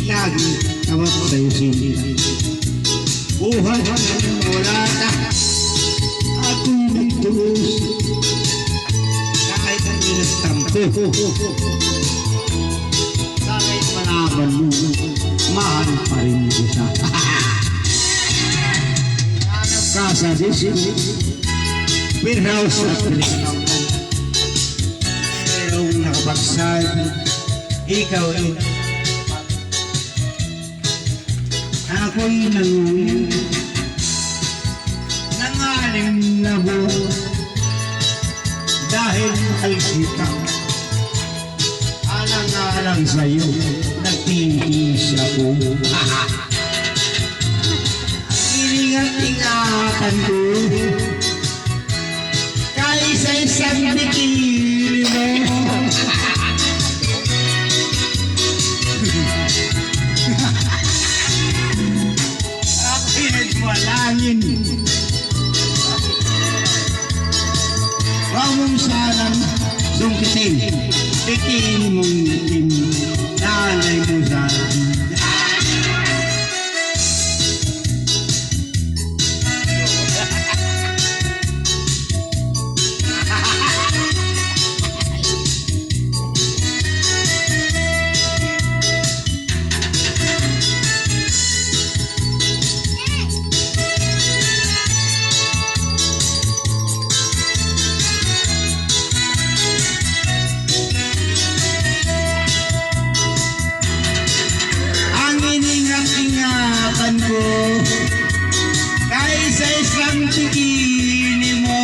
lagi tawag sa'yo sila. Buhay ng wala na, ako'y nagtulos. Kahit ang inastampo, kahit malaban mo, mahal pa rin kita. Hanap ka sa disin, Pirhaus at Pinikaw. Mayroong nakapagsabi, ikaw rin. Ako'y nangunin, nangaling na buo, dahil mahal kita. Alang-alang sa'yo, nagtiis ako. Iningat-ingatan ko, kaysa isang bikini mo. Walangin. Huwag mong sanang sungkitin. Titiin mong itim. Nanay mo sa akin. Ingatan ko kaysa isang bikini mo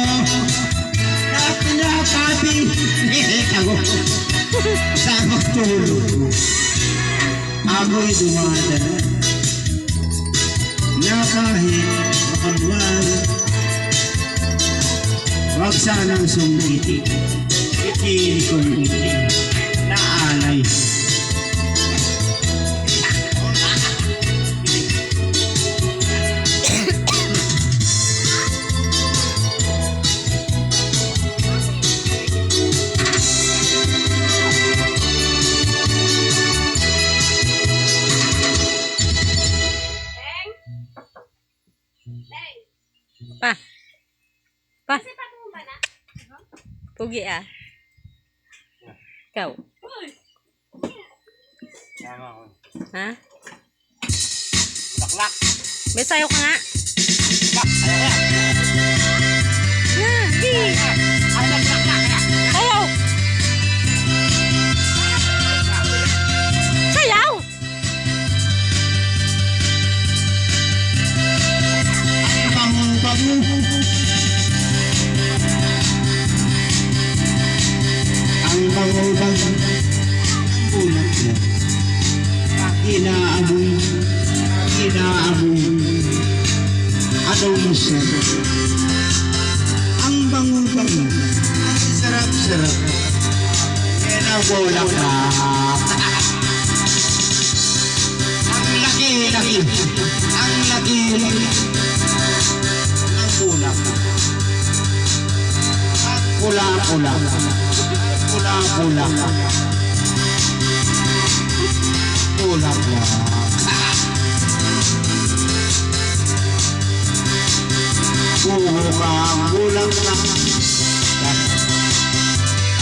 na pinatabi ako sa magtulog. Ako'y dumadala na kahit makabwal, wag sanang sumiti bikini kong itim na alay. Pa. Pugi ah. Ikaw. Ha? Baklak. May sayo ka nga. Ayaw. Di. Sayaw. Sayaw. Ang bangubang ulat mo, inaamoy, adaw mo siya. Ang bangubang, ang sarap-sarap, kinabulak na. Ang laki-laki, ang laki-laki, ang bulak. At pula-pula. Pula-pula. Pula-pula. Buhukang bulang na.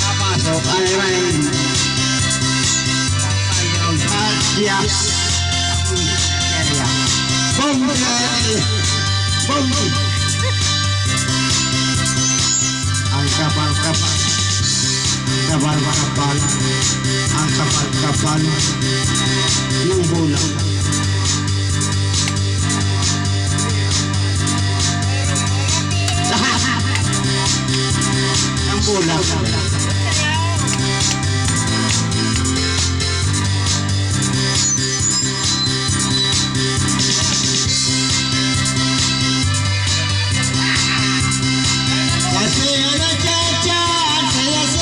Papasok ay rain. Asya. Bombi. Bombi. Ang kapal-kapal. Kapal-kapal, ang kapal-kapal ng bulang. Ang bulang. Saya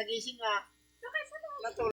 nagising ah. Natulog.